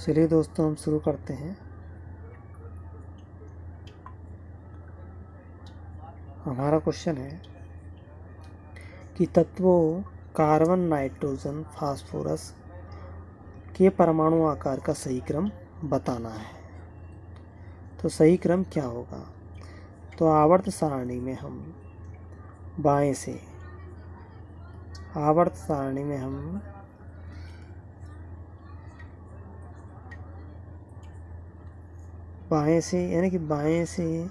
चलिए दोस्तों, हम शुरू करते हैं। हमारा क्वेश्चन है कि तत्वों कार्बन, नाइट्रोजन, फास्फोरस के परमाणु आकार का सही क्रम बताना है। तो सही क्रम क्या होगा? तो आवर्त सारणी में हम बाएं से यानी कि बाएं से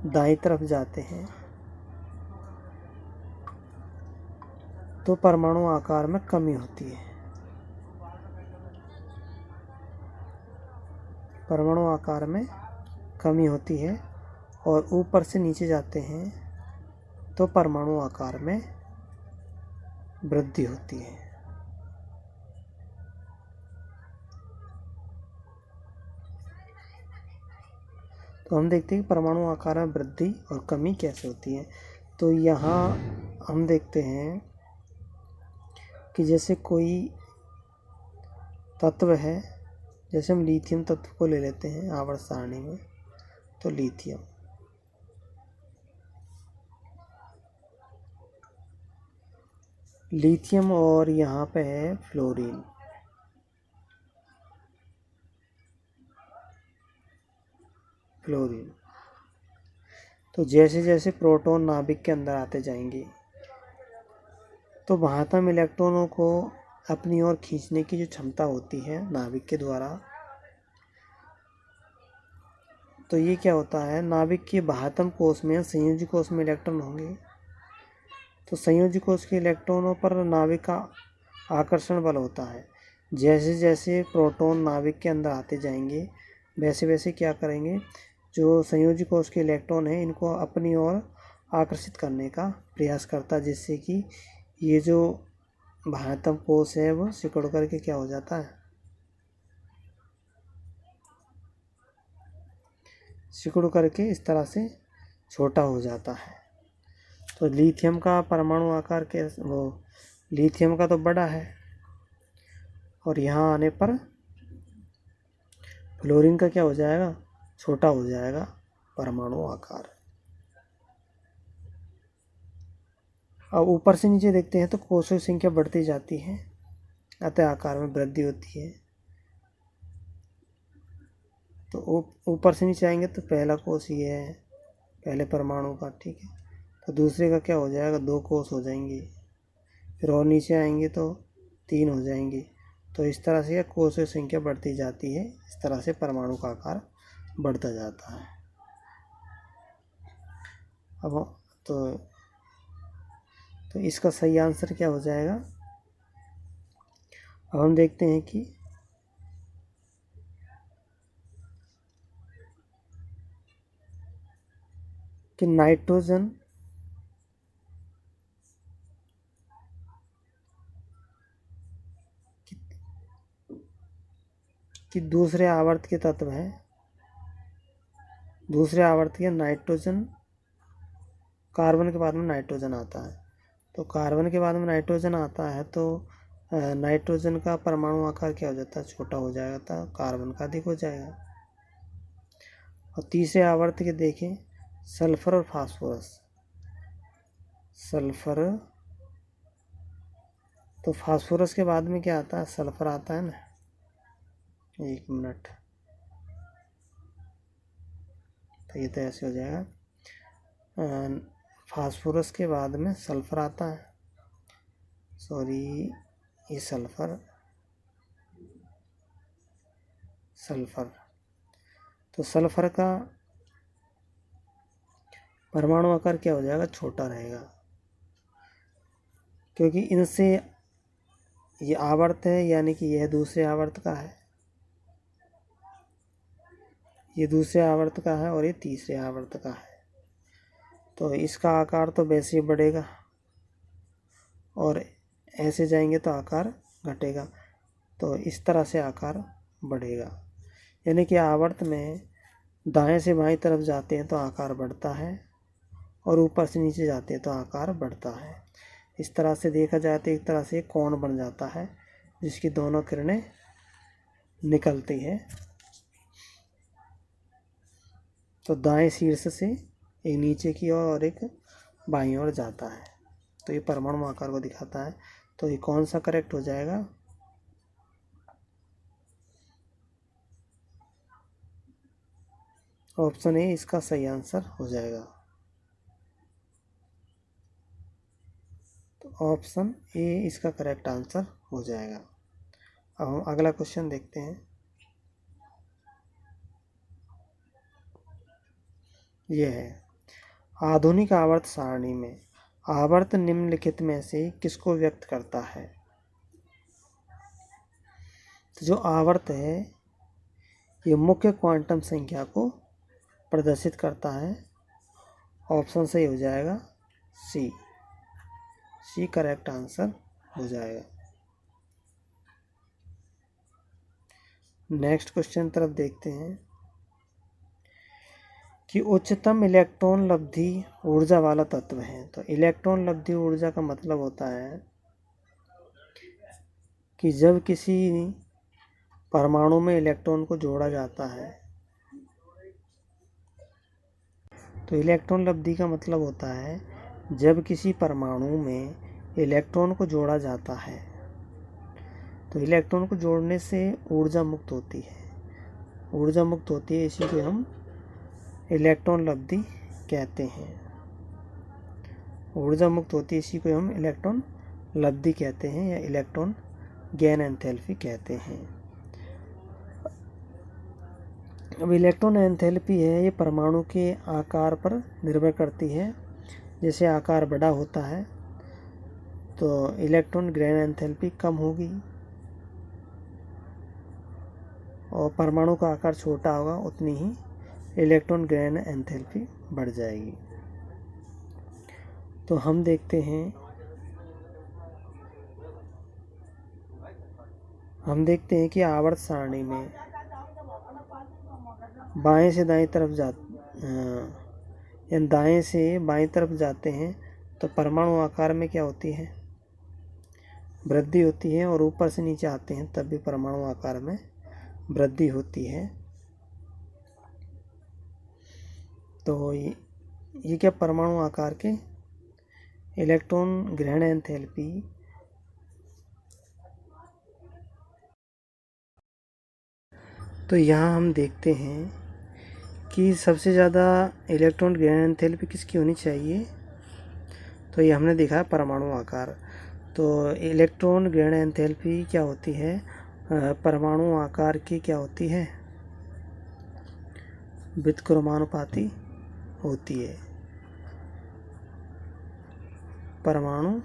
दाईं तरफ जाते हैं तो परमाणु आकार में कमी होती है। परमाणु आकार में कमी होती है और ऊपर से नीचे जाते हैं तो परमाणु आकार में वृद्धि होती है। तो हम देखते हैं कि परमाणु आकार में वृद्धि और कमी कैसे होती है। तो यहाँ हम देखते हैं कि जैसे कोई तत्व है, जैसे हम लिथियम तत्व को ले लेते हैं आवर्त सारणी में। तो लिथियम और यहाँ पे है फ्लोरीन। तो जैसे जैसे प्रोटॉन नाभिक के अंदर आते जाएंगे तो महत्तम इलेक्ट्रॉनों को अपनी ओर खींचने की जो क्षमता होती है नाभिक के द्वारा, तो ये क्या होता है, नाभिक के बाह्यतम कोश में, संयोजी कोश में इलेक्ट्रॉन होंगे। तो संयोजी कोश के इलेक्ट्रॉनों पर नाभिक का आकर्षण बल होता है। जैसे जैसे प्रोटॉन नाभिक के अंदर आते जाएंगे वैसे वैसे क्या करेंगे, जो संयोजी कोश के इलेक्ट्रॉन है इनको अपनी ओर आकर्षित करने का प्रयास करता है, जिससे कि ये जो बाह्यतम कोश है वो सिकुड़ करके क्या हो जाता है, सिकुड़ करके इस तरह से छोटा हो जाता है। तो लिथियम का परमाणु आकार कैसे, वो लिथियम का तो बड़ा है और यहाँ आने पर फ्लोरीन का क्या हो जाएगा, छोटा हो जाएगा परमाणु आकार। अब ऊपर से नीचे देखते हैं तो कोषों की संख्या बढ़ती जाती है, अतः आकार में वृद्धि होती है। तो ऊपर से नीचे आएंगे तो पहला कोष ये है, पहले परमाणु का, ठीक है। तो दूसरे का क्या हो जाएगा, 2 कोष हो जाएंगे। फिर और नीचे आएंगे तो 3 हो जाएंगे। तो इस तरह से कोषों की संख्या बढ़ती जाती है। इस तरह से परमाणु का आकार बढ़ता जाता है। अब तो इसका सही आंसर क्या हो जाएगा। अब हम देखते हैं कि नाइट्रोजन कि दूसरे आवर्त के तत्व हैं, दूसरे आवर्त के नाइट्रोजन, कार्बन के बाद में नाइट्रोजन आता है। तो कार्बन के बाद में नाइट्रोजन आता है तो नाइट्रोजन का परमाणु आकार क्या हो जाता है, छोटा हो जाएगा, तो कार्बन का अधिक हो जाएगा। और तीसरे आवर्त के देखें, सल्फर और फास्फोरस। सल्फर, तो फास्फोरस के बाद में क्या आता है, सल्फर आता है ना। 1 मिनट, तो ये तो ऐसे हो जाएगा, फास्फोरस के बाद में सल्फर आता है, सॉरी ये सल्फर। तो सल्फर का परमाणु आकार क्या हो जाएगा, छोटा रहेगा, क्योंकि इनसे ये आवर्त है, यानी कि यह दूसरे आवर्त का है, ये दूसरे आवर्त का है और ये तीसरे आवर्त का है। तो इसका आकार तो वैसे ही बढ़ेगा और ऐसे जाएंगे तो आकार घटेगा। तो इस तरह से आकार बढ़ेगा, यानी कि आवर्त में दाएं से बाएं तरफ जाते हैं तो आकार बढ़ता है और ऊपर से नीचे जाते हैं तो आकार बढ़ता है। इस तरह से देखा जाए तो एक तरह से कोण बन जाता है जिसकी दोनों किरणें निकलती है। तो दाएं शीर्ष से एक नीचे की ओर और एक बाईं ओर जाता है। तो ये परमाणु आकार को दिखाता है। तो ये कौन सा करेक्ट हो जाएगा? ऑप्शन ए इसका सही आंसर हो जाएगा। तो ऑप्शन ए इसका करेक्ट आंसर हो जाएगा। अब हम अगला क्वेश्चन देखते हैं। यह है, आधुनिक आवर्त सारणी में आवर्त निम्नलिखित में से किसको व्यक्त करता है? तो जो आवर्त है ये मुख्य क्वांटम संख्या को प्रदर्शित करता है। ऑप्शन सही हो जाएगा सी। सी करेक्ट आंसर हो जाएगा। नेक्स्ट क्वेश्चन तरफ देखते हैं कि उच्चतम इलेक्ट्रॉन लब्धि ऊर्जा वाला तत्व है। तो इलेक्ट्रॉन लब्धि ऊर्जा का मतलब होता है कि जब किसी परमाणु में इलेक्ट्रॉन को जोड़ा जाता है, तो इलेक्ट्रॉन लब्धि का मतलब होता है जब किसी परमाणु में इलेक्ट्रॉन को जोड़ा जाता है, तो इलेक्ट्रॉन को जोड़ने से ऊर्जा मुक्त होती है। ऊर्जा मुक्त होती है, इसी को हम इलेक्ट्रॉन लब्धि कहते हैं। ऊर्जा मुक्त होती है, इसी को हम इलेक्ट्रॉन लब्धि कहते हैं या इलेक्ट्रॉन गेन एंथैल्पी कहते हैं। अब इलेक्ट्रॉन एंथैल्पी है, ये परमाणु के आकार पर निर्भर करती है। जैसे आकार बड़ा होता है तो इलेक्ट्रॉन गेन एंथैल्पी कम होगी, और परमाणु का आकार छोटा होगा उतनी ही इलेक्ट्रॉन गेन एंथैल्पी बढ़ जाएगी। तो हम देखते हैं कि आवर्त सारणी में बाएं से दाएं तरफ या दाएं से बाएं तरफ जाते हैं तो परमाणु आकार में क्या होती है? वृद्धि होती है। और ऊपर से नीचे आते हैं तब भी परमाणु आकार में वृद्धि होती है। तो ये क्या परमाणु आकार के इलेक्ट्रॉन ग्रहण एंथैल्पी तो यहाँ हम देखते हैं कि सबसे ज़्यादा इलेक्ट्रॉन ग्रहण एंथैल्पी किसकी होनी चाहिए? तो ये हमने देखा परमाणु आकार। तो इलेक्ट्रॉन ग्रहण एंथैल्पी क्या होती है? परमाणु आकार की क्या होती है? व्युत्क्रमानुपाती होती है। परमाणु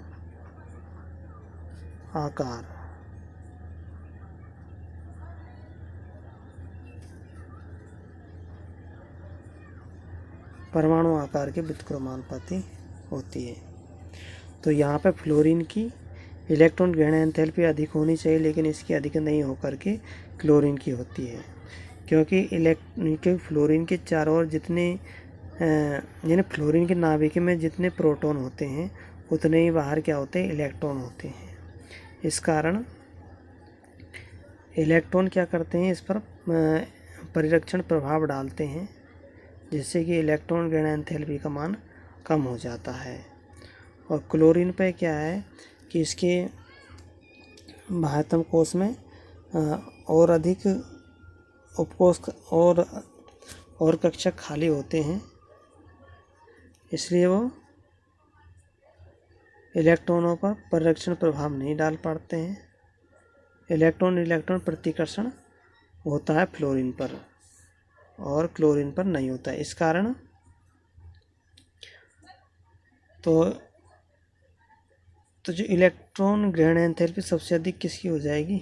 आकार परमाणु आकार के व्युत्क्रमानुपाती होती है। तो यहाँ पे फ्लोरीन की इलेक्ट्रॉन ग्रहण एंथैल्पी अधिक होनी चाहिए, लेकिन इसकी अधिक नहीं होकर के क्लोरीन की होती है, क्योंकि फ्लोरीन के चारों ओर यानी फ्लोरीन के नाभिक में जितने प्रोटॉन होते हैं उतने ही बाहर क्या होते हैं? इलेक्ट्रॉन होते हैं। इस कारण इलेक्ट्रॉन क्या करते हैं? इस पर परिरक्षण प्रभाव डालते हैं, जिससे कि इलेक्ट्रॉन ग्रहण एंथैल्पी का मान कम हो जाता है। और क्लोरीन पे क्या है कि इसके बाह्यतम कोश में और अधिक उपकोष और कक्षक खाली होते हैं, इसलिए वो इलेक्ट्रॉनों पर परिरक्षण प्रभाव नहीं डाल पाते हैं। इलेक्ट्रॉन प्रतिकर्षण होता है फ्लोरीन पर और क्लोरीन पर नहीं होता है। इस कारण तो जो इलेक्ट्रॉन ग्रहण एंथैल्पी सबसे अधिक किसकी हो जाएगी?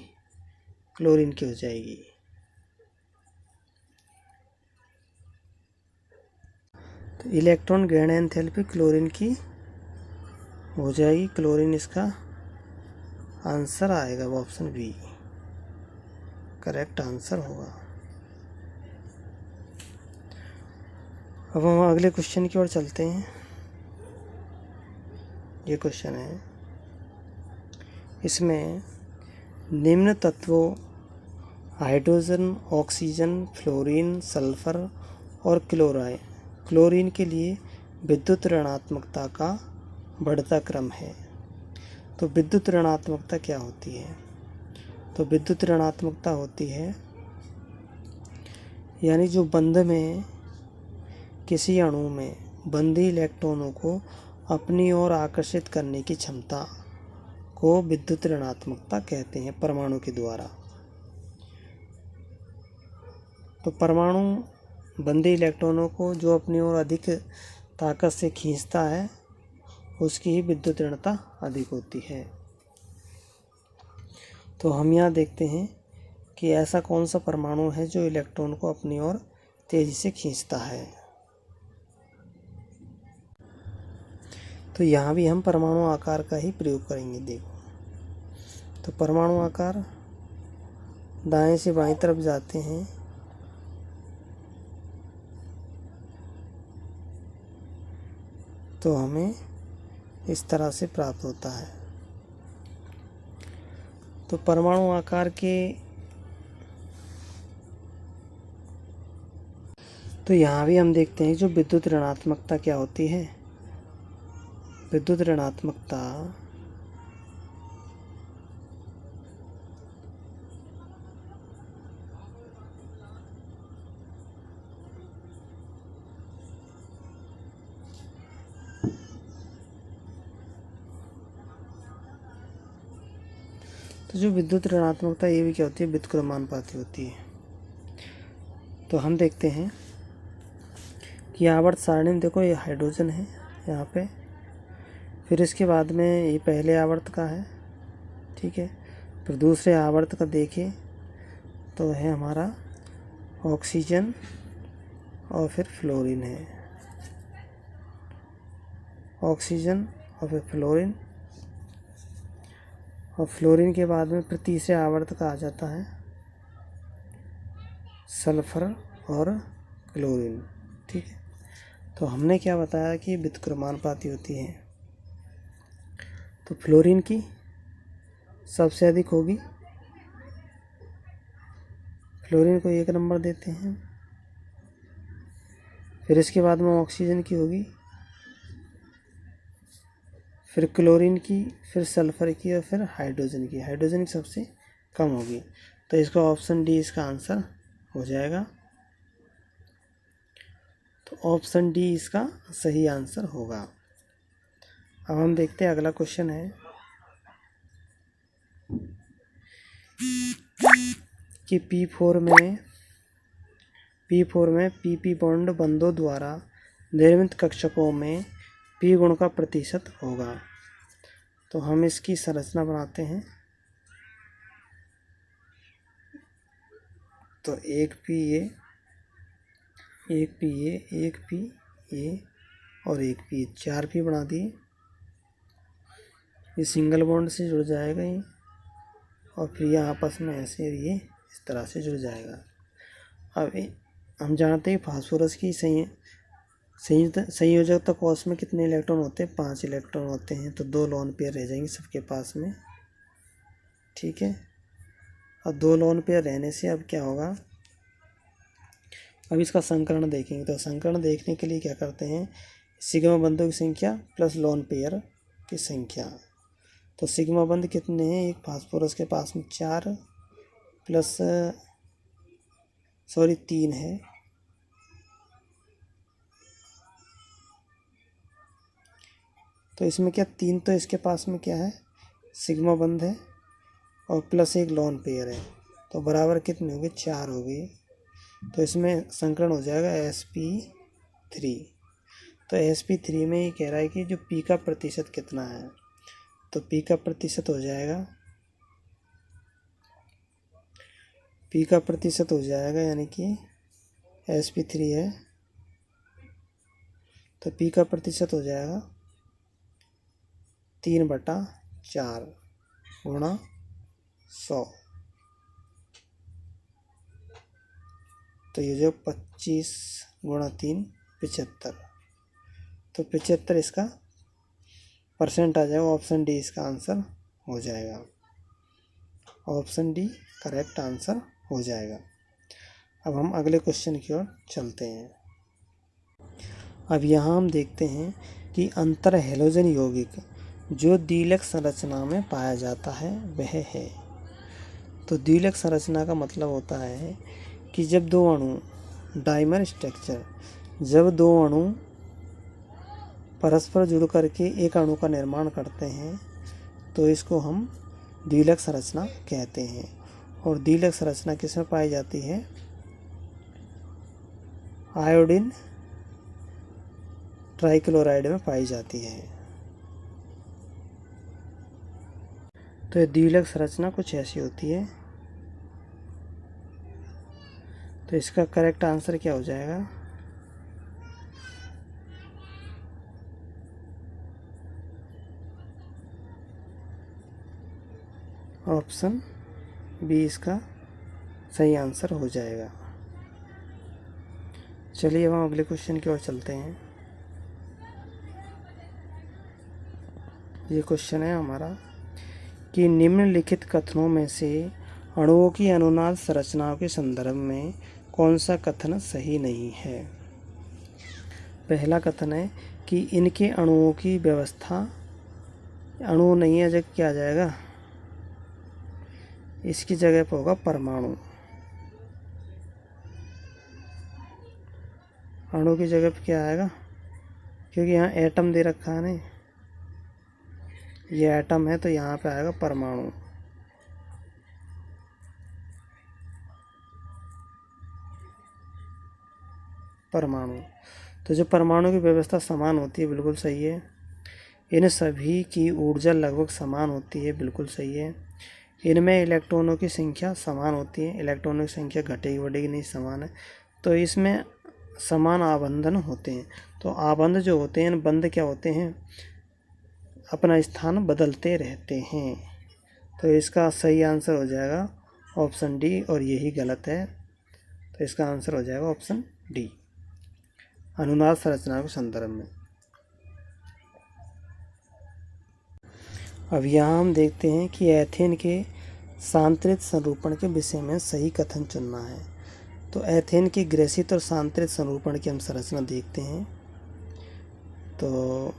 क्लोरीन की हो जाएगी। तो इलेक्ट्रॉन ग्रहण एंथैल्पी क्लोरीन की हो जाएगी। क्लोरीन इसका आंसर आएगा, वो ऑप्शन बी करेक्ट आंसर होगा। अब हम अगले क्वेश्चन की ओर चलते हैं। ये क्वेश्चन है, इसमें निम्न तत्वों हाइड्रोजन, ऑक्सीजन, फ्लोरीन, सल्फर और क्लोरीन के लिए विद्युत ऋणात्मकता का बढ़ता क्रम है। तो विद्युत ऋणात्मकता क्या होती है? तो विद्युत ऋणात्मकता होती है यानी जो बंध में किसी अणु में बंधी इलेक्ट्रॉनों को अपनी ओर आकर्षित करने की क्षमता को विद्युत ऋणात्मकता कहते हैं परमाणु के द्वारा। तो परमाणु बंधे इलेक्ट्रॉनों को जो अपनी ओर अधिक ताकत से खींचता है उसकी ही विद्युत ऋणता अधिक होती है। तो हम यहाँ देखते हैं कि ऐसा कौन सा परमाणु है जो इलेक्ट्रॉन को अपनी ओर तेजी से खींचता है। तो यहाँ भी हम परमाणु आकार का ही प्रयोग करेंगे। देखो, तो परमाणु आकार दाएं से बाएं तरफ जाते हैं तो हमें इस तरह से प्राप्त होता है। तो परमाणु आकार के तो यहाँ भी हम देखते हैं जो विद्युत ऋणात्मकता क्या होती है। विद्युत ऋणात्मकता तो जो विद्युत ऋणात्मकता ये भी क्या होती है, व्युत्क्रमानुपाती होती है। तो हम देखते हैं कि आवर्त सारणी में देखो ये हाइड्रोजन है यहाँ पे, फिर इसके बाद में ये पहले आवर्त का है, ठीक है। फिर दूसरे आवर्त का देखें तो है हमारा ऑक्सीजन और फिर फ्लोरीन है, ऑक्सीजन और फिर फ्लोरीन, और फ्लोरीन के बाद में फिर तीसरे आवर्त का आ जाता है सल्फर और क्लोरीन, ठीक है। तो हमने क्या बताया कि व्युत्क्रमानुपाती होती है। तो फ्लोरीन की सबसे अधिक होगी, फ्लोरीन को 1 नंबर देते हैं। फिर इसके बाद में ऑक्सीजन की होगी, फिर क्लोरीन की, फिर सल्फर की और फिर हाइड्रोजन की। हाइड्रोजन की सबसे कम होगी। तो इसका ऑप्शन डी इसका आंसर हो जाएगा। तो ऑप्शन डी इसका सही आंसर होगा। अब हम देखते हैं अगला क्वेश्चन है कि P4 में PP बॉन्ड बंधों द्वारा निर्मित कक्षकों में P गुण का प्रतिशत होगा। तो हम इसकी संरचना बनाते हैं। तो एक P A और एक P, 4 P बना दिए। ये सिंगल बॉन्ड से जुड़ जाएगा ये, और फिर ये आपस में ऐसे ये इस तरह से जुड़ जाएगा। अब हम जानते हैं फास्फोरस की संयोजकता कोष में कितने इलेक्ट्रॉन होते हैं? 5 इलेक्ट्रॉन होते हैं। तो 2 लोन पेयर रह जाएंगे सबके पास में, ठीक है। और 2 लोन पेयर रहने से अब क्या होगा, अब इसका संकरण देखेंगे। तो संकरण देखने के लिए क्या करते हैं, सिग्मा बंधों की संख्या प्लस लोन पेयर की संख्या। तो सिग्मा बंध कितने हैं, एक फास्फोरस के पास में 4 प्लस 3 है, तो इसमें क्या 3 तो इसके पास में क्या है, सिग्मा बंध है, और प्लस एक लोन पेयर है। तो बराबर कितने हो गए, 4 हो गए। तो इसमें संकरण हो जाएगा sp3। तो sp3 में ये कह रहा है कि जो p का प्रतिशत कितना है। तो p का प्रतिशत हो जाएगा, p का प्रतिशत हो जाएगा यानी कि sp3 है तो p का प्रतिशत हो जाएगा 3/4 गुणा 100। तो ये जो 25 गुणा 3 75। तो 75 इसका परसेंट आ जाएगा। ऑप्शन डी इसका आंसर हो जाएगा। ऑप्शन डी करेक्ट आंसर हो जाएगा। अब हम अगले क्वेश्चन की ओर चलते हैं। अब यहाँ हम देखते हैं कि अंतर हैलोजन यौगिक जो द्विलक संरचना में पाया जाता है वह है। तो द्विलक संरचना का मतलब होता है कि जब दो अणु डाइमर स्ट्रक्चर, जब दो अणु परस्पर जुड़ करके एक अणु का निर्माण करते हैं तो इसको हम द्विलक संरचना कहते हैं। और द्विलक संरचना किसमें पाई जाती है? आयोडीन ट्राइक्लोराइड में पाई जाती है। तो ये द्विलक संरचना कुछ ऐसी होती है। तो इसका करेक्ट आंसर क्या हो जाएगा? ऑप्शन बी इसका सही आंसर हो जाएगा। चलिए अब हम अगले क्वेश्चन की ओर चलते हैं। ये क्वेश्चन है हमारा कि निम्नलिखित कथनों में से अणुओं की अनुनाद संरचनाओं के संदर्भ में कौन सा कथन सही नहीं है? पहला कथन है कि इनके अणुओं की व्यवस्था, अणु नहीं है जब क्या आ जाएगा, इसकी जगह पर होगा परमाणु। अणु की जगह पर क्या आएगा? क्योंकि यहाँ एटम दे रखा है नहीं, ये एटम है तो यहाँ पे आएगा परमाणु। परमाणु तो जो परमाणु की व्यवस्था समान होती है, बिल्कुल सही है। इन सभी की ऊर्जा लगभग समान होती है, बिल्कुल सही है। इनमें इलेक्ट्रॉनों की संख्या समान होती है, इलेक्ट्रॉनों की संख्या घटेगी बढ़ेगी नहीं, समान है। तो इसमें समान आबंधन होते हैं। तो आबंध जो होते हैं, बंध क्या होते हैं? अपना स्थान बदलते रहते हैं। तो इसका सही आंसर हो जाएगा ऑप्शन डी, और यही गलत है। तो इसका आंसर हो जाएगा ऑप्शन डी, अनुनाद संरचना के संदर्भ में। अब यहाँ हम देखते हैं कि एथेन के सांतरित संरूपण के विषय में सही कथन चुनना है। तो एथेन के ग्रेसित और सांतरित संरूपण की हम संरचना देखते हैं। तो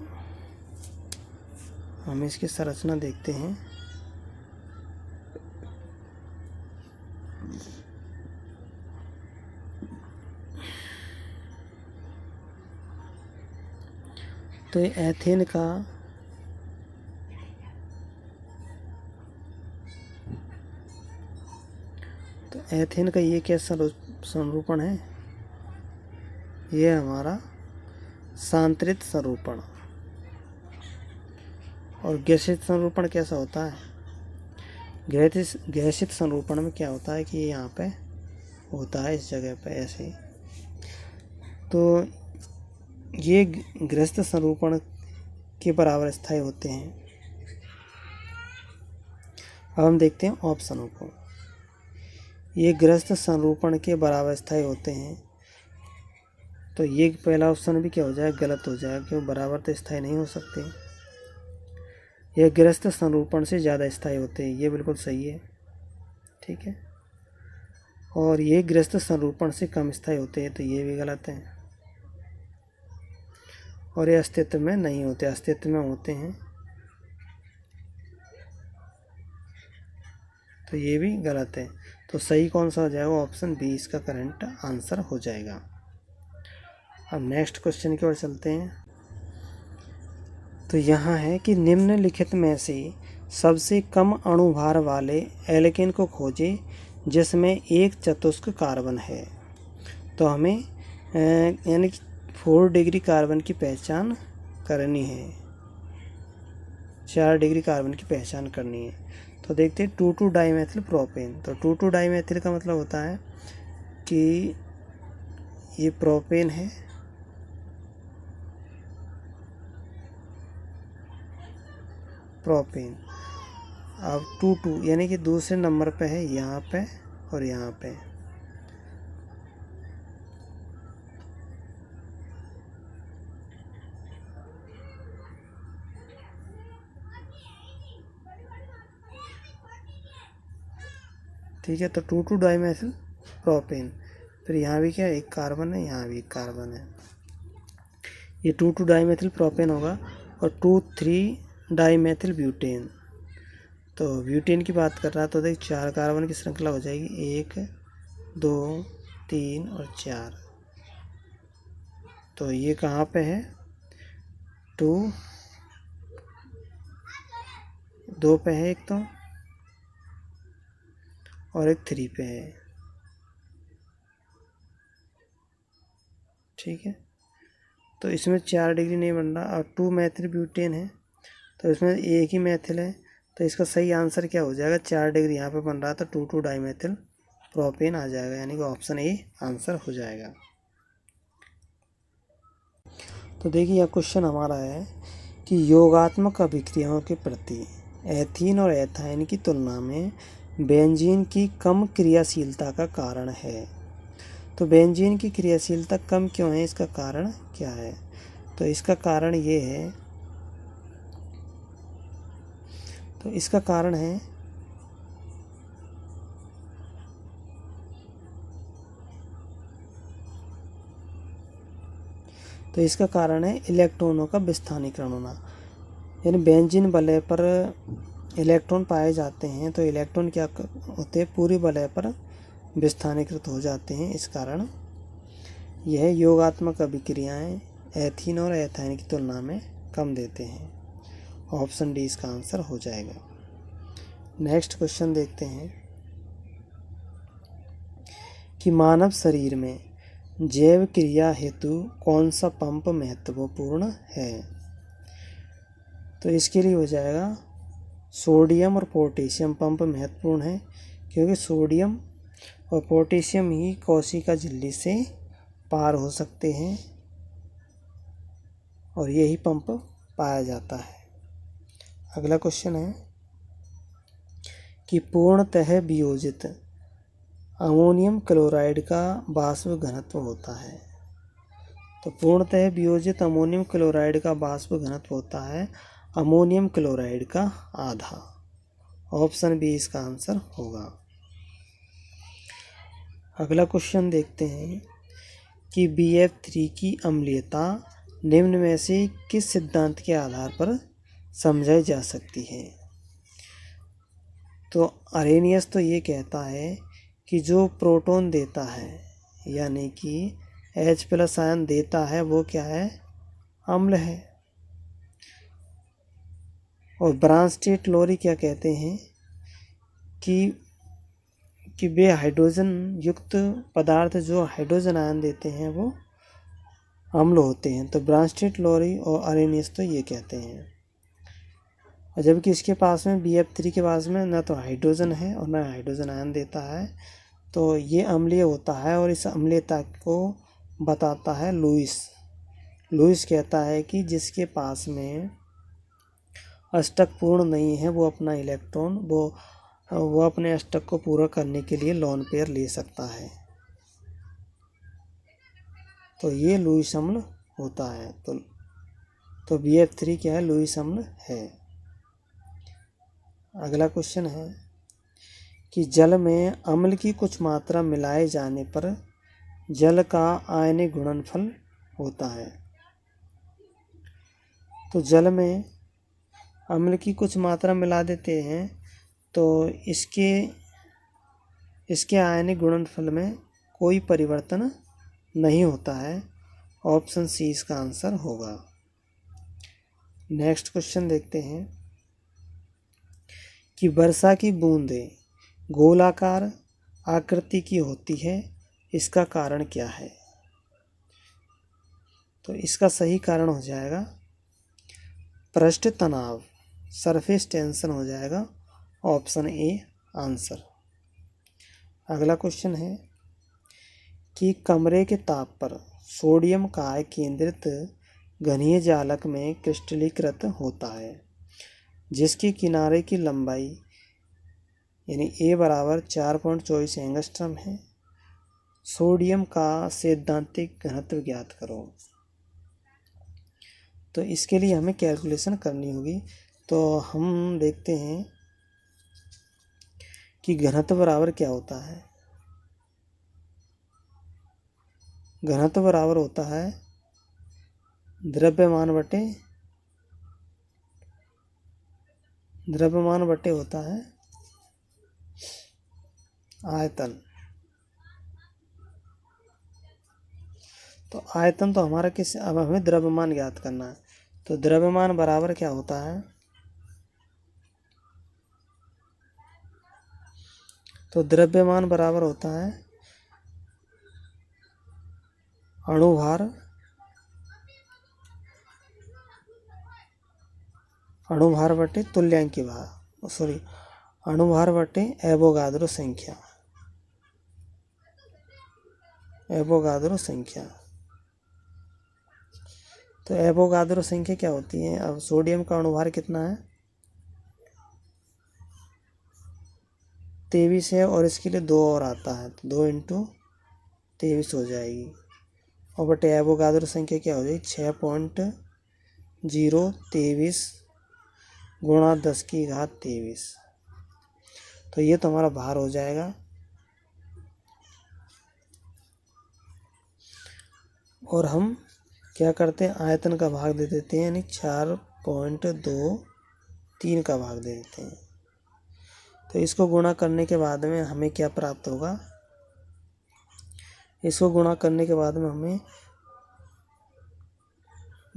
हम इसकी संरचना देखते हैं। तो ये एथेन का ये क्या संरूपण है? ये हमारा सांतरित संरूपण। और गैसित संरूपण कैसा होता है? गैसित संरूपण में क्या होता है कि यहाँ पे होता है इस जगह पे ऐसे। तो ये ग्रस्त संरूपण के बराबर स्थायी होते हैं। अब हम देखते हैं ऑप्शनों को। ये ग्रस्त संरूपण के बराबर स्थायी होते हैं। तो ये पहला ऑप्शन भी क्या हो जाएगा? गलत हो जाएगा, क्योंकि बराबर तो स्थायी नहीं हो सकते। यह ग्रस्त संरूपण से ज़्यादा स्थायी होते हैं, ये बिल्कुल सही है, ठीक है। और ये ग्रस्त संरूपण से कम स्थायी होते हैं, तो ये भी गलत है। और ये अस्तित्व में नहीं होते, अस्तित्व में होते हैं, तो ये भी गलत है। तो सही कौन सा हो जाएगा? ऑप्शन बी इसका करंट आंसर हो जाएगा। अब नेक्स्ट क्वेश्चन की ओर चलते हैं। तो यहाँ है कि निम्नलिखित में से सबसे कम अणुभार वाले एल्केन को खोजें जिसमें एक चतुष्क कार्बन है। तो हमें यानी 4 डिग्री कार्बन की पहचान करनी है, 4 डिग्री कार्बन की पहचान करनी है। तो देखते हैं 2,2 डाइमेथिल प्रोपेन। तो 2,2 डाइमेथिल का मतलब होता है कि ये प्रोपेन है, प्रोपेन। अब 2,2 यानी कि दूसरे नंबर पे है यहाँ पे और यहाँ पे। ठीक है। तो 2,2 डाइमेथिल प्रोपेन, फिर यहाँ भी क्या एक कार्बन है, यहाँ भी एक कार्बन है, ये 2,2 डाइमेथिल प्रोपेन होगा। और 2,3 डाइमेथिल ब्यूटेन, तो ब्यूटेन की बात कर रहा है तो देख 4 कार्बन की श्रृंखला हो जाएगी, 1 2 3 और 4। तो ये कहाँ पे है, 2 पे है एक तो, और एक 3 पे है, ठीक है। तो इसमें 4 डिग्री नहीं बन रहा, और 2 मैथिल ब्यूटेन है तो इसमें एक ही मैथिल है, तो इसका सही आंसर क्या हो जाएगा, 4 डिग्री यहाँ पे बन रहा था, 2,2 डाइमेथिल प्रोपेन आ जाएगा, यानी कि ऑप्शन ए आंसर हो जाएगा। तो देखिए यह क्वेश्चन हमारा है कि योगात्मक अभिक्रियाओं के प्रति एथीन और एथाइन की तुलना में बेंजीन की कम क्रियाशीलता का कारण है। तो बेंजीन की क्रियाशीलता कम क्यों है, इसका कारण क्या है? तो इसका कारण ये है, तो इसका कारण है इलेक्ट्रॉनों का विस्थानीकरण होना। यानी बेंजीन वलय पर इलेक्ट्रॉन पाए जाते हैं तो इलेक्ट्रॉन क्या होते हैं, पूरी वलय पर विस्थानीकृत हो जाते हैं। इस कारण यह योगात्मक अभिक्रियाएं एथीन और एथाइन की तुलना में कम देते हैं। ऑप्शन डी इसका आंसर हो जाएगा। नेक्स्ट क्वेश्चन देखते हैं कि मानव शरीर में जैव क्रिया हेतु कौन सा पंप महत्वपूर्ण है? तो इसके लिए हो जाएगा सोडियम और पोटेशियम पंप महत्वपूर्ण है, क्योंकि सोडियम और पोटेशियम ही कोशिका झिल्ली से पार हो सकते हैं और यही पंप पाया जाता है। अगला क्वेश्चन है कि पूर्णतः वियोजित अमोनियम क्लोराइड का वाष्प घनत्व होता है। तो पूर्णतः वियोजित अमोनियम क्लोराइड का वाष्प घनत्व होता है अमोनियम क्लोराइड का आधा। ऑप्शन बी इसका आंसर होगा। अगला क्वेश्चन देखते हैं कि BF3 की अम्लीयता निम्न में से किस सिद्धांत के आधार पर समझाई जा सकती है? तो अरेनियस तो ये कहता है कि जो प्रोटॉन देता है यानी कि H+ आयन देता है वो क्या है, अम्ल है। और ब्रांस्टेट लोरी क्या कहते हैं कि वे हाइड्रोजन युक्त पदार्थ जो हाइड्रोजन आयन देते हैं वो अम्ल होते हैं। तो ब्रांस्टेट लोरी और अरेनियस तो ये कहते हैं। और जबकि इसके पास में BF3 के पास में ना तो हाइड्रोजन है और ना हाइड्रोजन आयन देता है, तो ये अम्लीय होता है। और इस अम्लीयता को बताता है लुईस कहता है कि जिसके पास में अष्टक पूर्ण नहीं है वो अपना इलेक्ट्रॉन वो अपने अष्टक को पूरा करने के लिए लोन पेयर ले सकता है। तो ये लुईस अम्ल होता है। तो BF3 क्या है, लुईस अम्ल है। अगला क्वेश्चन है कि जल में अम्ल की कुछ मात्रा मिलाए जाने पर जल का आयनिक गुणनफल होता है। तो जल में अम्ल की कुछ मात्रा मिला देते हैं तो इसके आयनिक गुणनफल में कोई परिवर्तन नहीं होता है। ऑप्शन सी इसका आंसर होगा। नेक्स्ट क्वेश्चन देखते हैं कि वर्षा की बूंदें गोलाकार आकृति की होती है, इसका कारण क्या है? तो इसका सही कारण हो जाएगा पृष्ठ तनाव, सरफेस टेंशन हो जाएगा। Option A answer. अगला क्वेश्चन है कि कमरे के ताप पर सोडियम का केंद्रित घनीय जालक में क्रिस्टलीकृत होता है जिसकी किनारे की लंबाई यानी A बराबर 4.24 एंगस्ट्रम है। सोडियम का सैद्धांतिक घनत्व ज्ञात करो। तो इसके लिए हमें कैलकुलेशन करनी होगी। तो हम देखते हैं कि घनत्व बराबर क्या होता है? घनत्व बराबर होता है द्रव्यमान बटे होता है आयतन। तो आयतन तो हमारा किस, अब हमें द्रव्यमान ज्ञात करना है। तो द्रव्यमान बराबर क्या होता है? तो द्रव्यमान बराबर होता है अणुभार बटे तुल्यांकी भार, सॉरी, अणुभार बटे एवोगाद्रो संख्या। तो एवोगाद्रो संख्या क्या होती है? अब सोडियम का अणुभार कितना है? 23 है, और इसके लिए 2 और आता है, तो 2 × 23 हो जाएगी। और बटे एवोगाद्रो संख्या क्या हो जाएगी? 6.023 गुणा 10⁻23। तो ये तो हमारा भार हो जाएगा। और हम क्या करते हैं? आयतन का भाग दे देते हैं, यानी 4.23 का भाग दे देते हैं। तो इसको गुणा करने के बाद में हमें क्या प्राप्त होगा? इसको गुणा करने के बाद में हमें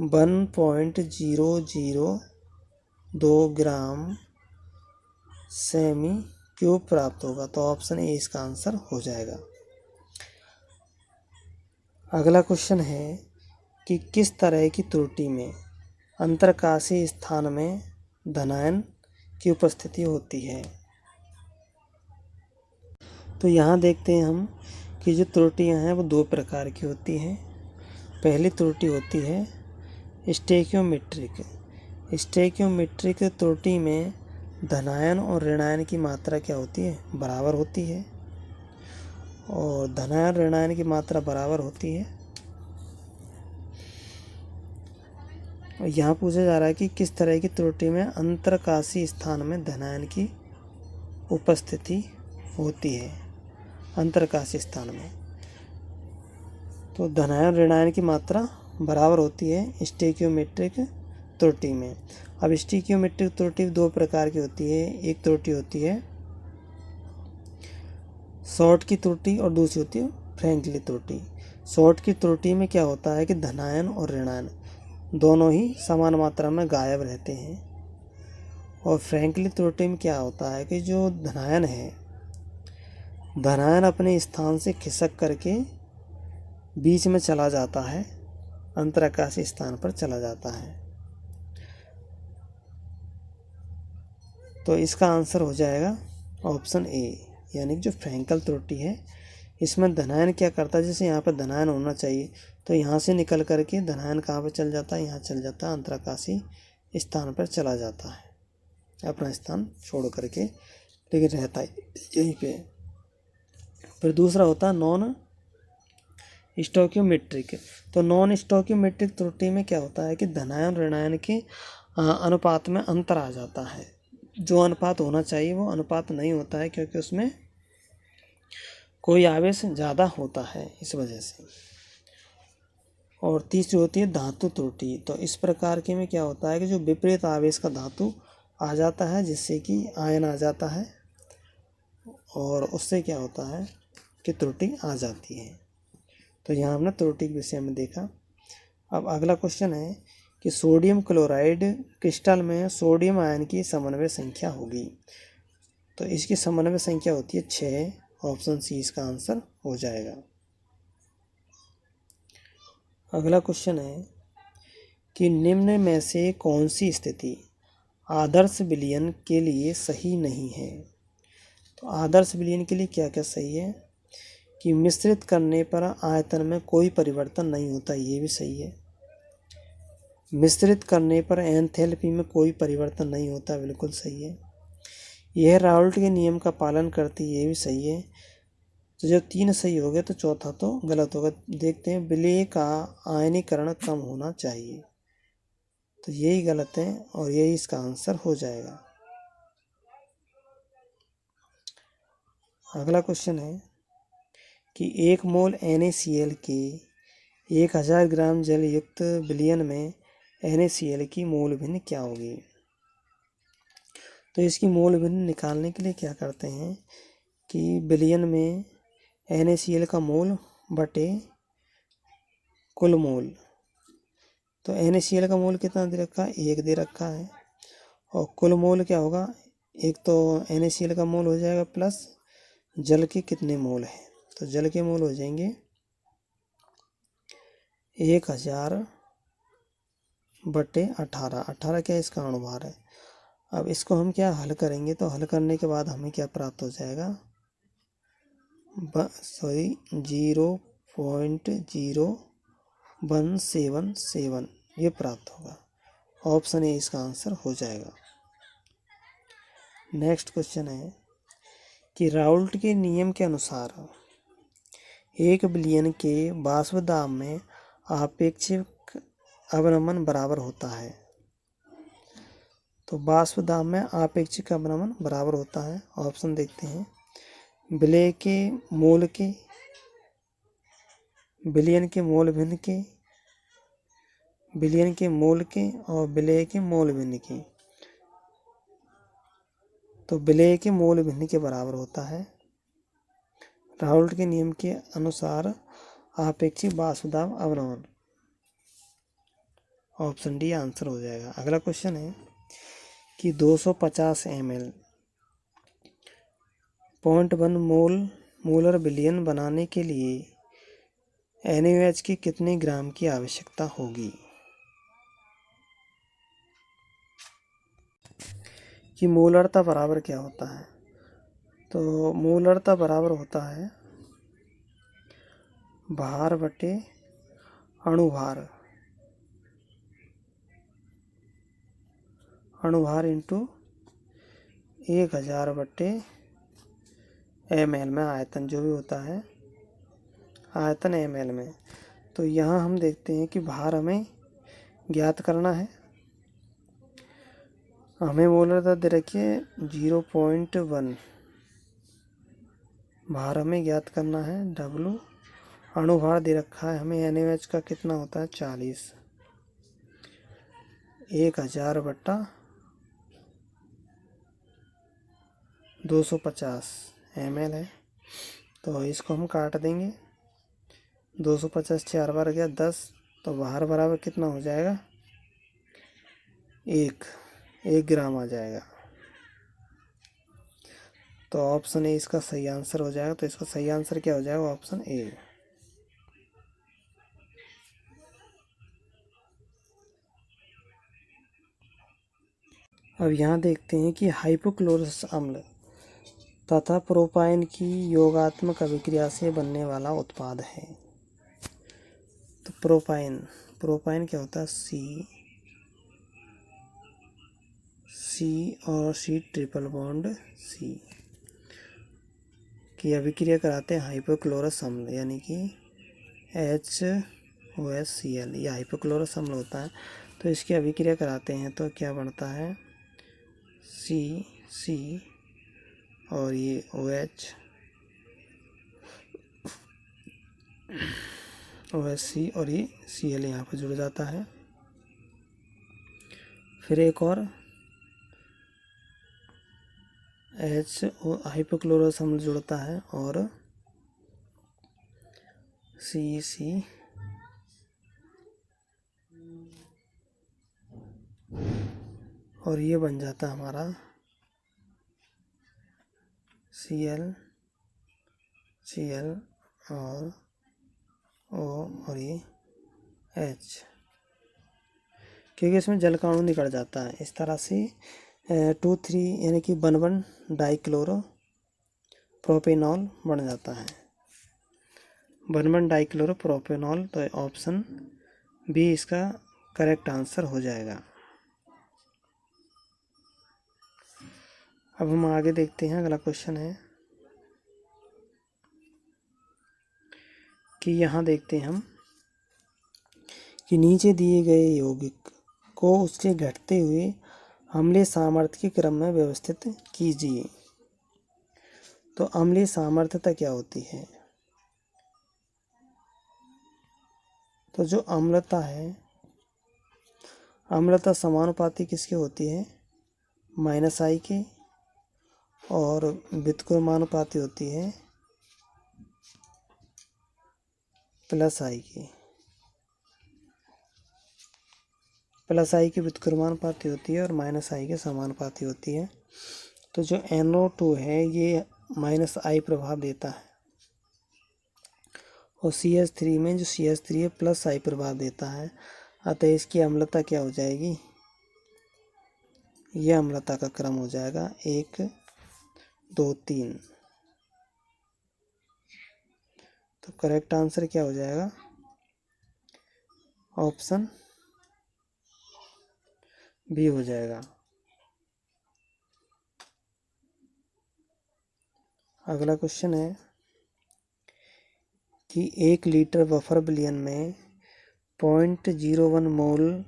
1.002 ग्राम सेमी क्यूब प्राप्त होगा। तो ऑप्शन ए इसका आंसर हो जाएगा। अगला क्वेश्चन है कि किस तरह की त्रुटि में अंतरकाशीय स्थान में धनायन की उपस्थिति होती है? तो यहाँ देखते हैं हम कि जो त्रुटियाँ हैं वो 2 प्रकार की होती हैं। पहली त्रुटि होती है स्टेक्योमेट्रिक त्रुटि में धनायन और ऋणायन की मात्रा क्या होती है? बराबर होती है। और धनायन ऋणायन की मात्रा बराबर होती है। और यहाँ पूछा जा रहा है कि किस तरह की त्रुटि में अंतरकाशीय स्थान में धनायन की उपस्थिति होती है अंतरकाशीय स्थान में। तो धनायन ऋणायन की मात्रा बराबर होती है स्टेक्योमेट्रिक त्रुटि में। अब स्टेक्योमेट्रिक त्रुटि 2 प्रकार की होती है। एक त्रुटि होती है शॉर्ट की त्रुटि और दूसरी होती है फ्रैंकली त्रुटि। शॉर्ट की त्रुटि में क्या होता है कि धनायन और ऋणायन दोनों ही समान मात्रा में गायब रहते हैं। और फ्रैंकली त्रुटि में क्या होता है कि जो धनायन है, धनायन अपने स्थान से खिसक करके बीच में चला जाता है, अंतरकाशीय स्थान पर चला जाता है। तो इसका आंसर हो जाएगा ऑप्शन ए, यानी जो फ्रैंकल त्रुटि है इसमें धनायन क्या करता है, जैसे यहाँ पर धनायन होना चाहिए तो यहाँ से निकल करके धनायन कहाँ पर चल जाता है? यहाँ चल जाता है, अंतरकाशीय स्थान पर चला जाता है, अपना स्थान छोड़ करके, लेकिन रहता है यहीं पे। फिर दूसरा होता है नॉन स्टोक्योमेट्रिक। तो नॉन स्टोक्योमेट्रिक त्रुटि में क्या होता है कि धनायन ऋणायन के अनुपात में अंतर आ जाता है। जो अनुपात होना चाहिए वो अनुपात नहीं होता है, क्योंकि उसमें कोई आवेश ज़्यादा होता है, इस वजह से। और तीसरी होती है धातु त्रुटि। तो इस प्रकार के में क्या होता है कि जो विपरीत आवेश का धातु आ जाता है, जिससे कि आयन आ जाता है, और उससे क्या होता है कि त्रुटि आ जाती है। तो यहाँ हमने त्रुटि के विषय में देखा। अब अगला क्वेश्चन है कि सोडियम क्लोराइड क्रिस्टल में सोडियम आयन की समन्वय संख्या होगी। तो इसकी समन्वय संख्या होती है 6। ऑप्शन सी इसका आंसर हो जाएगा। अगला क्वेश्चन है कि निम्न में से कौन सी स्थिति आदर्श विलयन के लिए सही नहीं है? तो आदर्श विलयन के लिए क्या क्या सही है कि मिश्रित करने पर आयतन में कोई परिवर्तन नहीं होता, ये भी सही है। मिश्रित करने पर एंथैल्पी में कोई परिवर्तन नहीं होता, बिल्कुल सही है। यह राउल्ट के नियम का पालन करती है, ये भी सही है। तो जब 3 सही हो गए तो चौथा तो गलत होगा। देखते हैं, विलेय का आयनीकरण कम होना चाहिए, तो यही गलत है और यही इसका आंसर हो जाएगा। अगला क्वेश्चन है कि 1 मोल NaCl के 1000 ग्राम जल युक्त विलयन में NaCl की मोल भिन्न क्या होगी। तो इसकी मोल भिन्न निकालने के लिए क्या करते हैं कि विलयन में NaCl का मोल बटे कुल मोल। तो NaCl का मोल कितना दे रखा है, 1 दे रखा है, और कुल मोल क्या होगा, एक तो NaCl का मोल हो जाएगा प्लस जल के कितने मोल हैं। तो जल के मोल हो जाएंगे 1000 बटे 18। 18 क्या इसका अणुभार है। अब इसको हम क्या हल करेंगे, तो हल करने के बाद हमें क्या प्राप्त हो जाएगा, 0.0177 ये प्राप्त होगा। ऑप्शन ए इसका आंसर हो जाएगा। नेक्स्ट क्वेश्चन है कि राउल्ट के नियम के अनुसार 1 विलयन के वाष्प दाब में आपेक्षिक अवनमन बराबर होता है। तो वाष्प दाब में आपेक्षिक अवनमन बराबर होता है। ऑप्शन देखते हैं, विलय के मोल के, विलयन के मोल भिन्न के, विलयन के मोल के, और विलय के मोल भिन्न के। तो विलय के मोल भिन्न के बराबर होता है। राउल्ट के नियम के अनुसार आपेक्षिक वाष्प दाब अवनमन। ऑप्शन डी आंसर हो जाएगा। अगला क्वेश्चन है कि 250 ml 0.1 मोलर विलयन बनाने के लिए NaOH की कितने ग्राम की आवश्यकता होगी। कि मोलरता बराबर क्या होता है। तो मोलरता बराबर होता है भार बटे अणुभार, अणुभार इंटू 1000 बटे ml में आयतन जो भी होता है, आयतन ml में। तो यहाँ हम देखते हैं कि भार हमें ज्ञात करना है। हमें मोलरता दे रखी है 0.1, भार हमें ज्ञात करना है W। अणुभार दे रखा है हमें NaOH का कितना होता है 40, 1000 बटा 250 ml है। तो इसको हम काट देंगे, 250 4 बार गया 10, तो भार बराबर कितना हो जाएगा, 1 ग्राम आ जाएगा। तो ऑप्शन ए इसका सही आंसर हो जाएगा। तो इसका सही आंसर क्या हो जाएगा, ऑप्शन ए। अब यहाँ देखते हैं कि हाइपोक्लोरस अम्ल तथा प्रोपाइन की योगात्मक अभिक्रिया से बनने वाला उत्पाद है। तो प्रोपाइन क्या होता है, सी और सी ट्रिपल बॉन्ड सी की अभिक्रिया कराते हैं हाइपोक्लोरस अम्ल, यानी कि HOHCl, यह हाइपोक्लोरस अम्ल होता है। तो इसकी अभिक्रिया कराते हैं तो क्या बनता है, C और ये OHC और ये Cl यहाँ पर जुड़ जाता है। फिर एक और हाइपोक्लोरस अम्ल जुड़ता है और CC और ये बन जाता है हमारा Cl और O और ये H, क्योंकि इसमें जल का अणु निकल जाता है। इस तरह से 2,3 यानी कि 1,1 डाइक्लोरो प्रोपेनॉल बन जाता है, 1,1 डाइक्लोरो प्रोपेनॉल। तो ऑप्शन बी इसका करेक्ट आंसर हो जाएगा। अब हम आगे देखते हैं। अगला क्वेश्चन है कि यहाँ देखते हैं हम कि नीचे दिए गए यौगिक को उसके घटते हुए अम्लीय सामर्थ्य के क्रम में व्यवस्थित कीजिए। तो अम्लीय सामर्थ्यता क्या होती है? तो जो अम्लता है, अम्लता समानुपाती किसके होती है? -I के, और व्युत्क्रमानुपाती होती है +I की। +I की व्युत्क्रमानुपाती होती है और -I के समानुपाती होती है। तो जो NO2 है ये -I प्रभाव देता है, और CH3 में जो CH3 है +I प्रभाव देता है। अतः इसकी अम्लता क्या हो जाएगी? यह अम्लता का क्रम हो जाएगा 1 2 3। तो करेक्ट आंसर क्या हो जाएगा? ऑप्शन बी हो जाएगा। अगला क्वेश्चन है कि 1 लीटर बफर विलयन में 0.01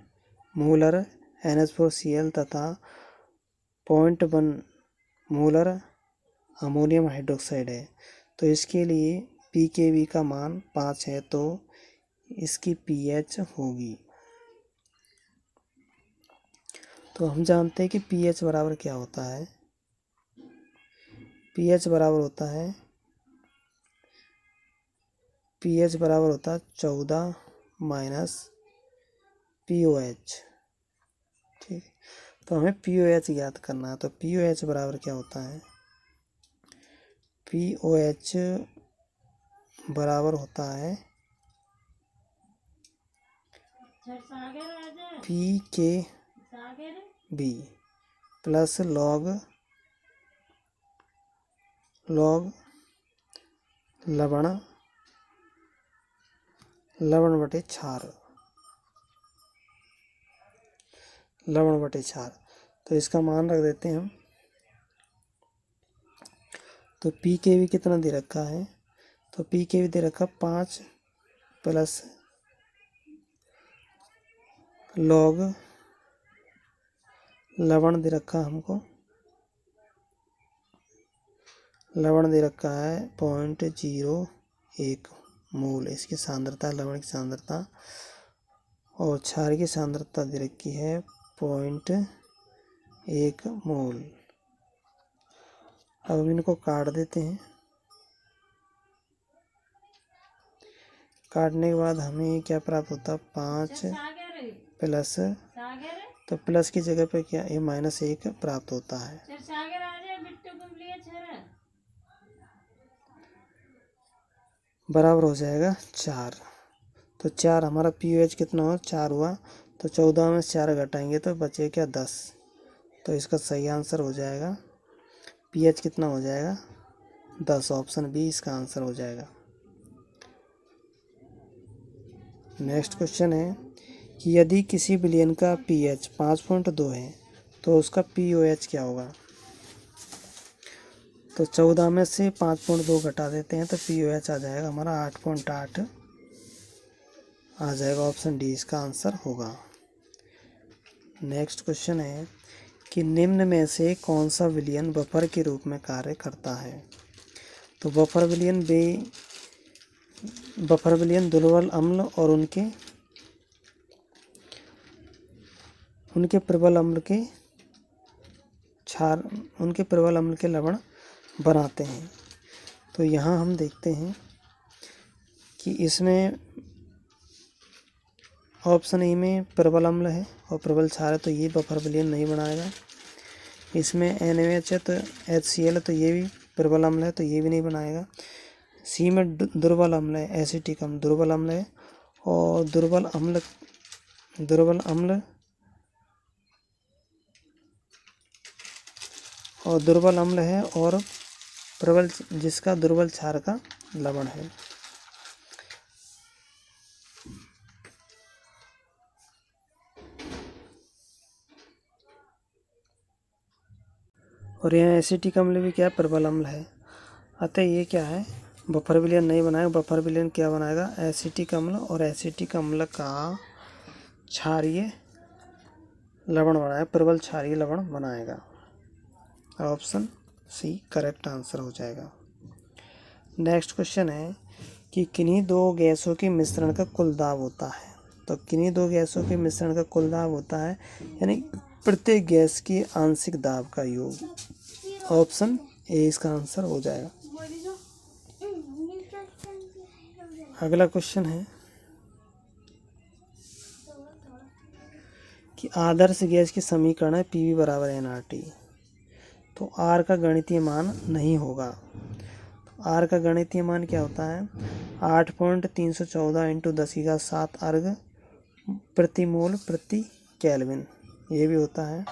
मोलर NH4Cl तथा 0.1 मोलर अमोनियम हाइड्रोक्साइड है। तो इसके लिए pKb का मान 5 है, तो इसकी pH होगी। तो हम जानते हैं कि pH बराबर क्या होता है। pH बराबर होता है 14 - POH। ठीक, तो हमें POH ज्ञात करना है। तो POH बराबर क्या होता है? POH बराबर होता है pKb प्लस लॉग लवण बटे क्षार। तो इसका मान रख देते हैं हम। तो pKb कितना दे रखा है? तो pKb दे रखा 5 प्लस लॉग लवण दे रखा हमको, लवण दे रखा है 0.01 मोल इसकी सांद्रता, लवण की सांद्रता, और क्षार की सांद्रता दे रखी है 0.1 मोल। अब हम इनको काट देते हैं। काटने के बाद हमें क्या प्राप्त होता है? 5 प्लस, तो प्लस की जगह पे क्या ये -1 प्राप्त होता है। बराबर हो जाएगा 4। तो 4 हमारा pH कितना हुआ? 4 हुआ। तो 14 में 4 घटाएंगे तो बचे क्या? 10। तो इसका सही आंसर हो जाएगा pH कितना हो जाएगा? 10। ऑप्शन बी इसका आंसर हो जाएगा। नेक्स्ट क्वेश्चन है कि यदि किसी विलयन का pH 5.2 है तो उसका POH क्या होगा? तो 14 में से 5.2 घटा देते हैं तो POH आ जाएगा हमारा 8.8 आ जाएगा। ऑप्शन डी इसका आंसर होगा। नेक्स्ट क्वेश्चन है कि निम्न में से कौन सा विलयन बफर के रूप में कार्य करता है? तो बफर विलयन दुर्बल अम्ल और उनके प्रबल अम्ल के लवण बनाते हैं। तो यहाँ हम देखते हैं कि इसमें ऑप्शन ए में प्रबल अम्ल है और प्रबल क्षार है, तो ये बफर विलयन नहीं बनाएगा। इसमें NaOH है तो HCl है, तो ये भी प्रबल अम्ल है, तो ये भी नहीं बनाएगा। सी में दुर्बल अम्ल है, एसिटिक अम्ल दुर्बल अम्ल है, और दुर्बल अम्ल है, और प्रबल जिसका दुर्बल क्षार का लवण है। और यहाँ एसिटिक अम्ल भी क्या? प्रबल अम्ल है। अतः ये क्या है? बफर विलयन नहीं बनाएगा। बफर विलयन क्या बनाएगा? एसिटिक अम्ल, और एसिटिक अम्ल का क्षारीय लवण बनाएगा, प्रबल क्षारीय लवण बनाएगा। ऑप्शन सी करेक्ट आंसर हो जाएगा। नेक्स्ट क्वेश्चन है कि किन्हीं दो गैसों के मिश्रण का कुल दाब होता है। तो किन्हीं दो गैसों के मिश्रण का कुल दाब होता है यानी प्रत्येक गैस की आंशिक दाब का योग। ऑप्शन ए इसका आंसर हो जाएगा। अगला क्वेश्चन है कि आदर्श गैस की समीकरण है पीवी बराबर एनआरटी। तो आर का गणितीय मान नहीं होगा। तो आर का गणितीय मान क्या होता है? 8.314 इंटू 10⁷ अर्ग प्रति मोल प्रति केल्विन, ये भी होता है।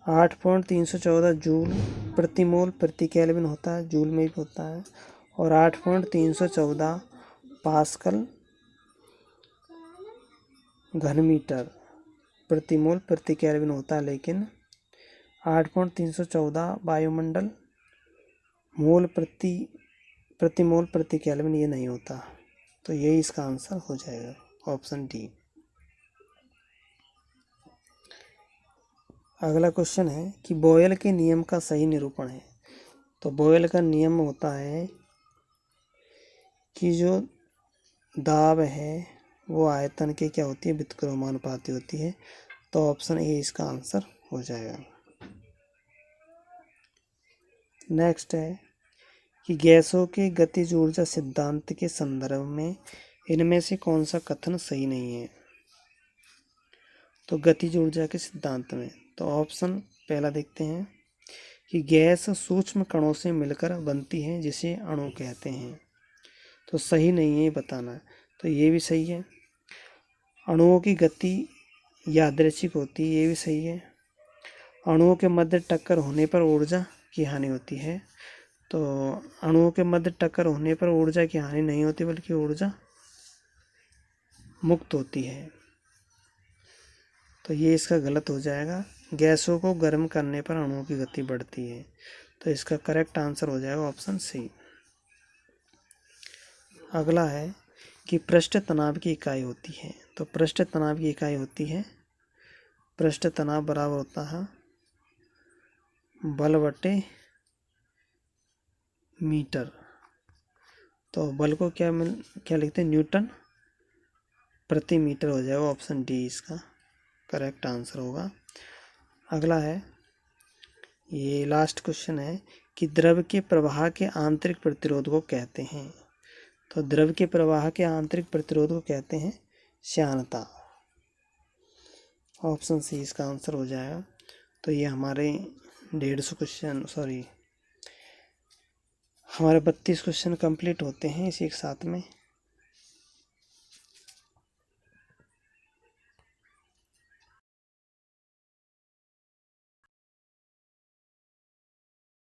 8.314 जूल प्रति मोल प्रति केल्विन होता है, जूल में भी होता है। और 8.314 पास्कल घन मीटर प्रति मोल प्रति केल्विन होता है, लेकिन 8.314 वायुमंडल मोल प्रति मोल प्रति केल्विन ये नहीं होता। तो यही इसका आंसर हो जाएगा, ऑप्शन डी। अगला क्वेश्चन है कि बॉयल के नियम का सही निरूपण है। तो बॉयल का नियम होता है कि जो दाब है वो आयतन के क्या होती है? व्युत्क्रमानुपाती होती है। तो ऑप्शन ए इसका आंसर हो जाएगा। नेक्स्ट है कि गैसों के गतिज ऊर्जा सिद्धांत के संदर्भ में इनमें से कौन सा कथन सही नहीं है? तो गतिज ऊर्जा के सिद्धांत में तो ऑप्शन पहला देखते हैं कि गैस सूक्ष्म कणों से मिलकर बनती है जिसे अणु कहते हैं। तो सही नहीं है बताना। तो ये भी सही है। अणुओं की गति यादृच्छिक होती है, ये भी सही है। अणुओं के मध्य टक्कर होने पर ऊर्जा की हानि होती है। तो अणुओं के मध्य टक्कर होने पर ऊर्जा की हानि नहीं होती बल्कि ऊर्जा मुक्त होती है। तो ये इसका गलत हो जाएगा। गैसों को गर्म करने पर अणुओं की गति बढ़ती है। तो इसका करेक्ट आंसर हो जाएगा ऑप्शन सी। अगला है कि पृष्ठ तनाव की इकाई होती है। तो पृष्ठ तनाव की इकाई होती है, पृष्ठ तनाव बराबर होता है बल बटे मीटर। तो बल को क्या लिखते हैं? न्यूटन प्रति मीटर हो जाएगा। ऑप्शन डी इसका करेक्ट आंसर होगा। अगला है, ये लास्ट क्वेश्चन है कि द्रव के प्रवाह के आंतरिक प्रतिरोध को कहते हैं। तो द्रव के प्रवाह के आंतरिक प्रतिरोध को कहते हैं श्यानता। ऑप्शन सी इसका आंसर हो जाएगा। तो ये हमारे 150 क्वेश्चन हमारे 32 क्वेश्चन कंप्लीट होते हैं इसी एक साथ में।